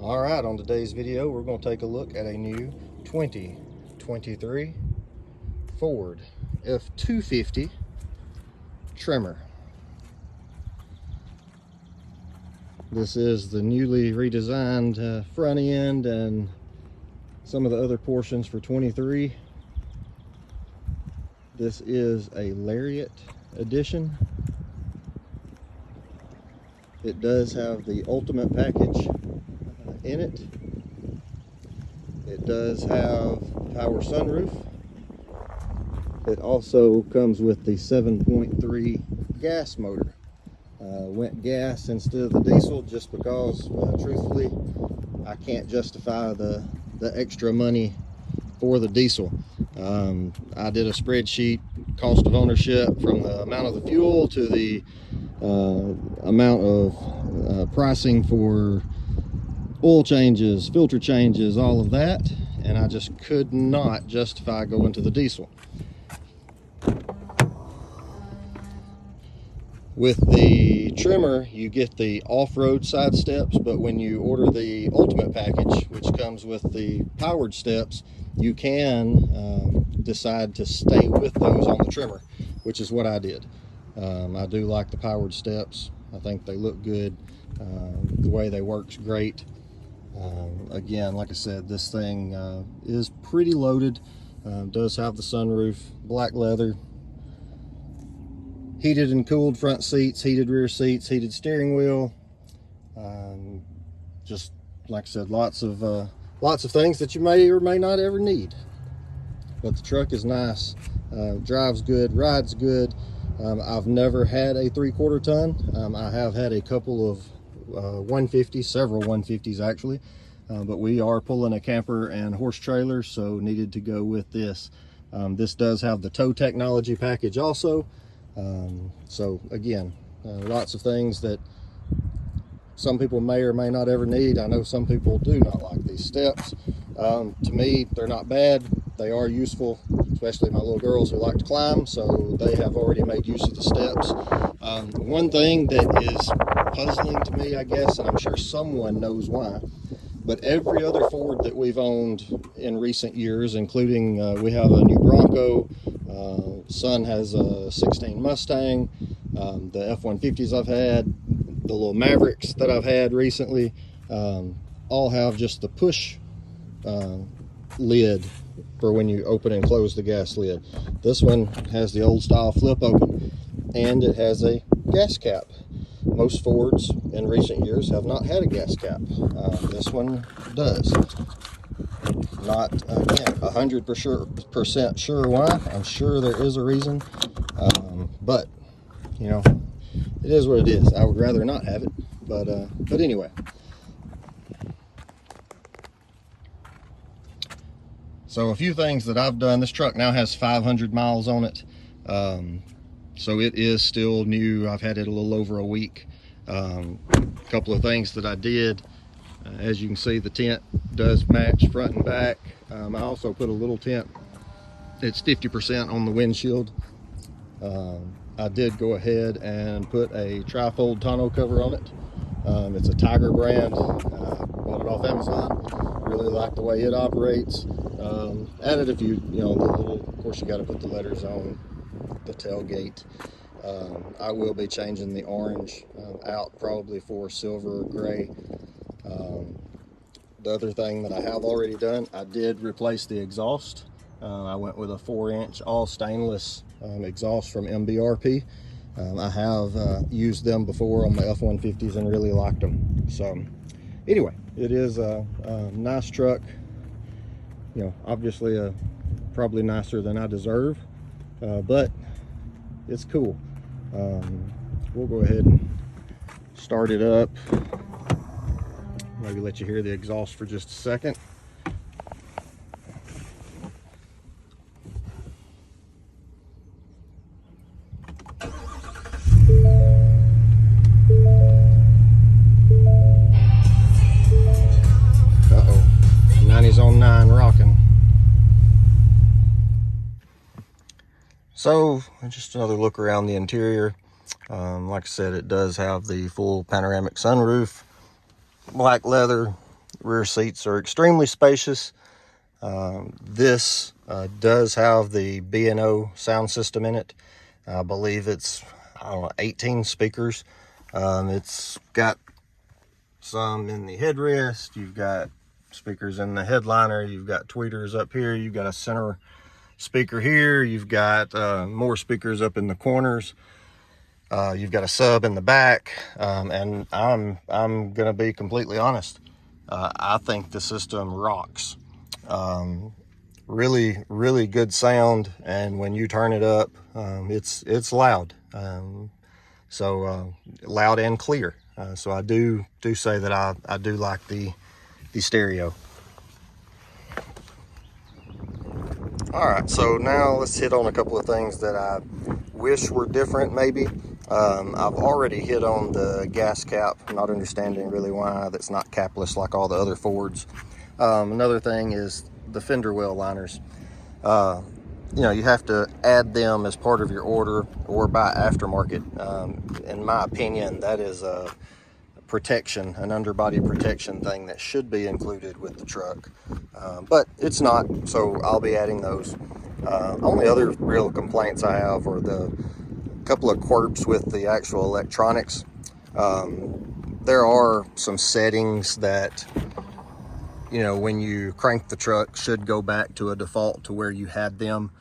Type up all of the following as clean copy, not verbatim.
All right, on today's video, we're going to take a look at a new 2023 Ford F250 Tremor. This is the newly redesigned front end and some of the other portions for 23. This is a Lariat edition. It does have the ultimate package in it. It does have power sunroof. It also comes with the 7.3 gas motor. Went gas instead of the diesel just because truthfully I can't justify the extra money for the diesel. I did a spreadsheet, cost of ownership, from the amount of the fuel to the amount of pricing for oil changes, filter changes, all of that, and I just could not justify going to the diesel. With the Tremor, you get the off-road side steps, but when you order the ultimate package, which comes with the powered steps, you can decide to stay with those on the Tremor, which is what I did. I do like the powered steps. I think they look good. The way they work's great. Again, like I said, this thing is pretty loaded. Does have the sunroof, black leather, heated and cooled front seats, heated rear seats, heated steering wheel. Just like I said, lots of things that you may or may not ever need. But the truck is nice, drives good, rides good. I've never had a 3/4 ton. I have had a couple of 150s, several 150s actually, but we are pulling a camper and horse trailer, so needed to go with this. This does have the tow technology package also. So again, lots of things that some people may or may not ever need. I know some people do not like these steps. To me, they're not bad. They are useful, especially my little girls who like to climb, so they have already made use of the steps. One thing that is puzzling to me, I guess, and I'm sure someone knows why, but every other Ford that we've owned in recent years, including we have a new Bronco, son has a 16 Mustang, the F-150s I've had, the little Mavericks that I've had recently, all have just the push lid for when you open and close the gas lid. This one has the old style flip open, and it has a gas cap. Most Fords in recent years have not had a gas cap. This one does. Not, again, 100% sure why. I'm sure there is a reason, but you know, it is what it is. I would rather not have it, but anyway. So a few things that I've done. This truck now has 500 miles on it, so it is still new. I've had it a little over a week. A couple of things that I did. As you can see, the tent does match front and back. I also put a little tent. It's 50% on the windshield. I did go ahead and put a trifold tonneau cover on it. It's a Tiger brand. Bought it off Amazon. Really like the way it operates. Added a few, of course you got to put the letters on the tailgate. I will be changing the orange out probably for silver or gray. The other thing that I have already done, I did replace the exhaust. I went with a 4-inch all stainless exhaust from MSRP. I have used them before on my F-150s and really liked them. So anyway, it is a nice truck. Obviously probably nicer than I deserve, but it's cool. We'll go ahead and start it up. Maybe let you hear the exhaust for just a second. Uh-oh, 90s on 9 rocking. So just another look around the interior. Like I said, it does have the full panoramic sunroof, black leather, Rear seats are extremely spacious. This does have the B&O sound system in it. I believe it's, I don't know, 18 speakers. It's got some in the headrest. You've got speakers in the headliner. You've got tweeters up here. You've got a center speaker here. You've got more speakers up in the corners. You've got a sub in the back. And I'm gonna be completely honest. I think the system rocks. Really good sound, and when you turn it up, it's loud. Loud and clear. So I do say that I do like the stereo. All right, so now let's hit on a couple of things that I wish were different maybe. I've already hit on the gas cap, not understanding really why that's not capless like all the other Fords. Another thing is the fender well liners. You know, you have to add them as part of your order or buy aftermarket. In my opinion, that is a protection, an underbody protection thing that should be included with the truck, but it's not, so I'll be adding those. Only other real complaints I have are the couple of quirks with the actual electronics. There are some settings that, you know, when you crank the truck, should go back to a default to where you had them.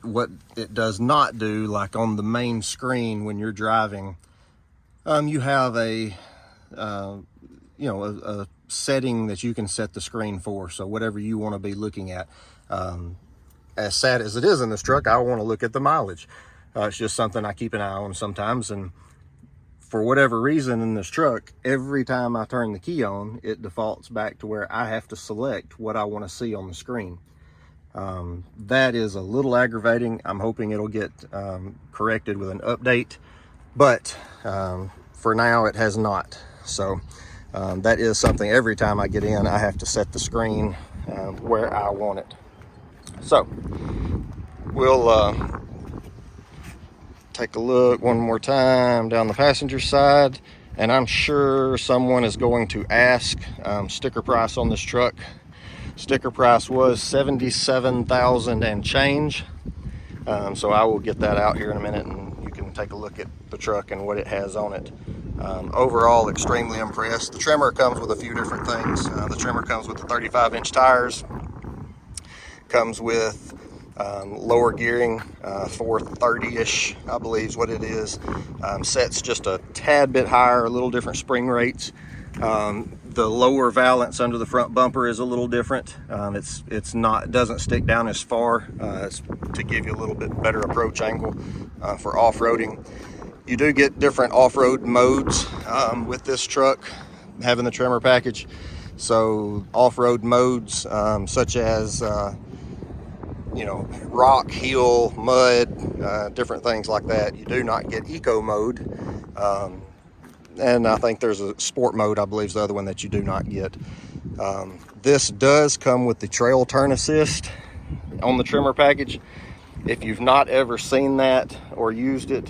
What it does not do, like on the main screen when you're driving, you have a setting that you can set the screen for, so whatever you want to be looking at. As sad as it is in this truck, I want to look at the mileage. It's just something I keep an eye on sometimes, and for whatever reason in this truck, every time I turn the key on, it defaults back to where I have to select what I want to see on the screen. That is a little aggravating. I'm hoping it'll get corrected with an update, but for now it has not. So that is something every time I get in, I have to set the screen where I want it. So we'll take a look one more time down the passenger side, and I'm sure someone is going to ask sticker price on this truck. Sticker price was $77,000 and change. So I will get that out here in a minute, and you can take a look at the truck and what it has on it. Overall, extremely impressed. The Tremor comes with a few different things. The Tremor comes with the 35-inch tires, comes with lower gearing, 430-ish, I believe is what it is. Sets just a tad bit higher, a little different spring rates. The lower valance under the front bumper is a little different. It doesn't stick down as far. It's to give you a little bit better approach angle for off-roading. You do get different off-road modes with this truck, having the Tremor package. So off-road modes such as rock, hill, mud, different things like that. You do not get eco mode. And I think there's a sport mode, I believe is the other one that you do not get. This does come with the trail turn assist on the Tremor package. If you've not ever seen that or used it,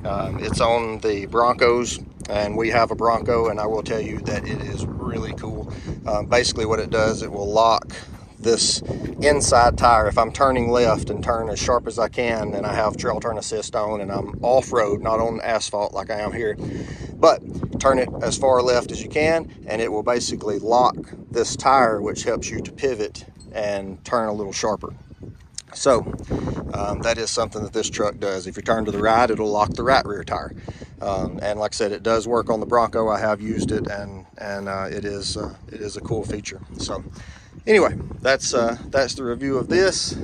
it's on the Broncos, and we have a Bronco, and I will tell you that it is really cool. Basically what it does, it will lock this inside tire. If I'm turning left and turn as sharp as I can, and I have trail turn assist on, and I'm off-road, not on asphalt like I am here, but turn it as far left as you can, and it will basically lock this tire, which helps you to pivot and turn a little sharper. So that is something that this truck does. If you turn to the right, it'll lock the right rear tire. And like I said, it does work on the Bronco. I have used it, and it is a cool feature. So anyway, that's the review of this.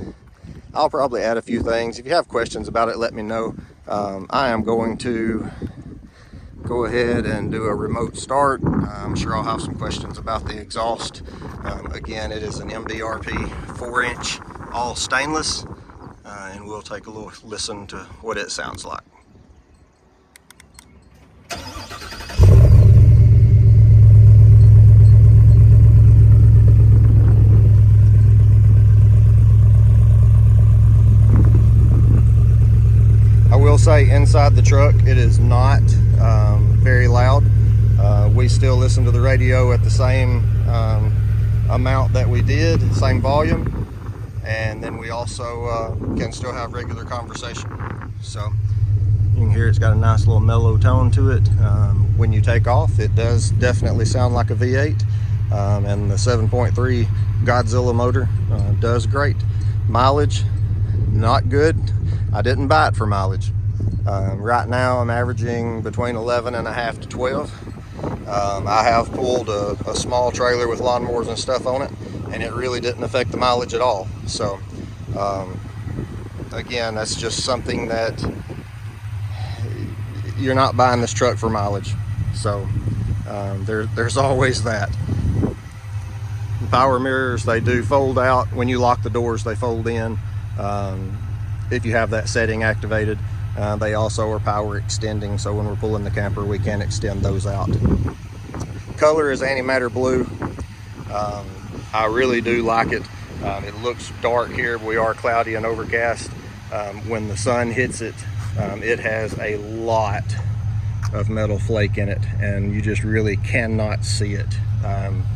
I'll probably add a few things. If you have questions about it, let me know. I am going to go ahead and do a remote start. I'm sure I'll have some questions about the exhaust. Again, it is an MSRP 4-inch all stainless, and we'll take a little listen to what it sounds like. I will say inside the truck it is not very loud. we still listen to the radio at the same amount that we did, same volume, and then we also can still have regular conversation. So you can hear it's got a nice little mellow tone to it. When you take off, it does definitely sound like a V8, and the 7.3 Godzilla motor does great. Mileage, not good. I didn't buy it for mileage. Right now I'm averaging between 11.5 to 12. I have pulled a small trailer with lawnmowers and stuff on it, and it really didn't affect the mileage at all. So again, that's just something that you're not buying this truck for mileage. So there's always that. Power mirrors, they do fold out. When you lock the doors, they fold in. If you have that setting activated, they also are power extending, so when we're pulling the camper, we can extend those out. Color is Antimatter blue. I really do like it. It looks dark here. We are cloudy and overcast. When the sun hits it, it has a lot of metal flake in it, and you just really cannot see it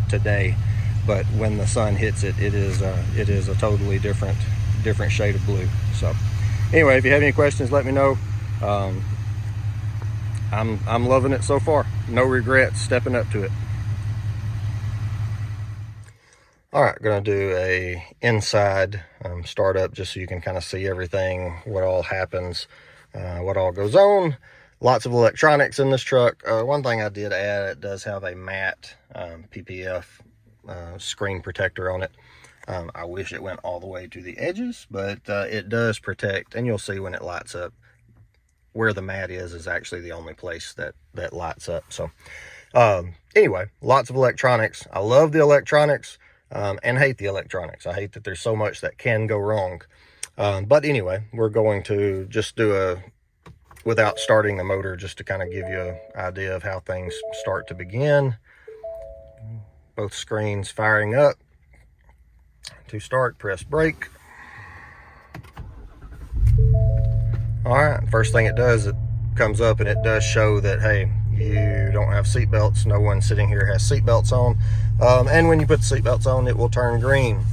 today. But when the sun hits it, it is a totally different shade of blue. So anyway, if you have any questions, let me know. I'm loving it so far. No regrets stepping up to it. All right, gonna do a inside startup just so you can kind of see everything, what all happens, what all goes on. Lots of electronics in this truck. One thing I did add, it does have a matte PPF screen protector on it. I wish it went all the way to the edges, but it does protect, and you'll see when it lights up where the mat is actually the only place that lights up. So anyway, lots of electronics. I love the electronics and hate the electronics. I hate that there's so much that can go wrong. But anyway, we're going to just do without starting the motor, just to kind of give you an idea of how things start to begin. Both screens firing up. To start, press brake. All right, first thing it does, it comes up and it does show that, hey, you don't have seat belts. No one sitting here has seat belts on. And when you put the seat belts on, it will turn green.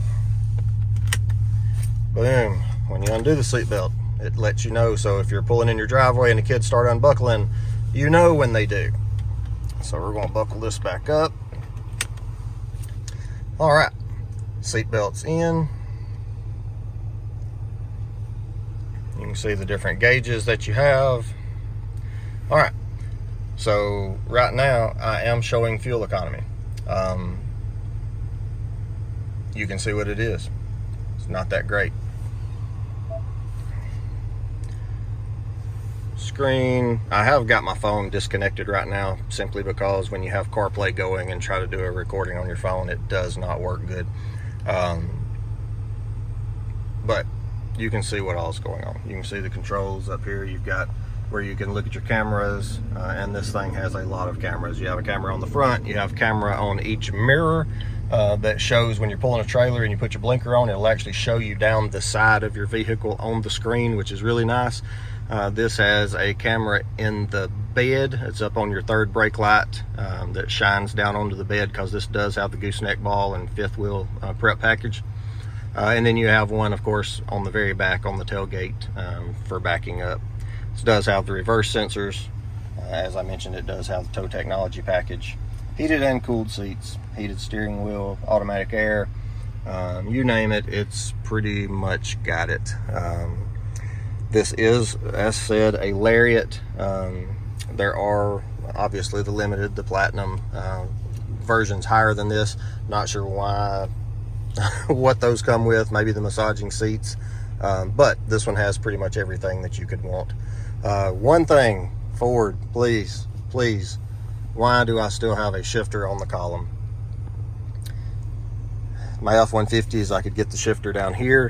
Boom. When you undo the seat belt, it lets you know. So if you're pulling in your driveway and the kids start unbuckling, you know when they do. So we're going to buckle this back up. All right, seat belts in. You can see the different gauges that you have. All right, so right now I am showing fuel economy. You can see what it is. It's not that great. Screen, I have got my phone disconnected right now simply because when you have CarPlay going and try to do a recording on your phone, it does not work good. But you can see what all is going on. You can see the controls up here. You've got where you can look at your cameras, and this thing has a lot of cameras. You have a camera on the front, you have camera on each mirror that shows when you're pulling a trailer and you put your blinker on, it'll actually show you down the side of your vehicle on the screen, which is really nice. This has a camera in the bed. It's up on your third brake light that shines down onto the bed, because this does have the gooseneck ball and fifth wheel prep package. And then you have one, of course, on the very back on the tailgate for backing up. This does have the reverse sensors. As I mentioned, it does have the tow technology package. Heated and cooled seats, heated steering wheel, automatic air, you name it, it's pretty much got it. This is, as said, a Lariat. There are obviously the limited, the platinum versions higher than this. Not sure why, what those come with, maybe the massaging seats. But this one has pretty much everything that you could want. One thing, Ford, please, why do I still have a shifter on the column? My F-150s, I could get the shifter down here,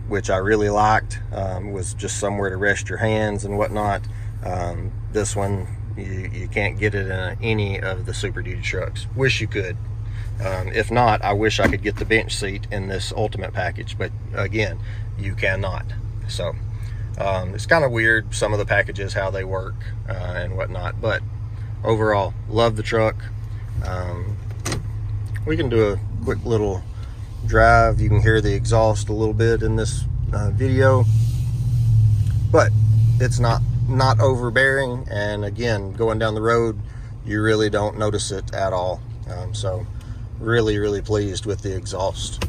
which I really liked. Was just somewhere to rest your hands and whatnot. This one, you can't get it in any of the SuperDuty trucks. Wish you could. If not, I wish I could get the bench seat in this ultimate package, but again, you cannot. So it's kind of weird, some of the packages, how they work and whatnot, but overall, love the truck. We can do a quick little drive. You can hear the exhaust a little bit in this video, but it's not overbearing, and again, going down the road you really don't notice it at all. So really pleased with the exhaust.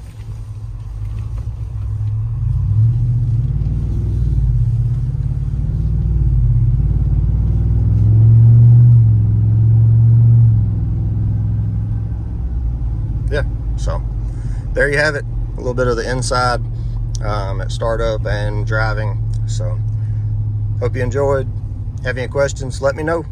Yeah, so there you have it, a little bit of the inside at startup and driving. So hope you enjoyed. Have any questions, let me know.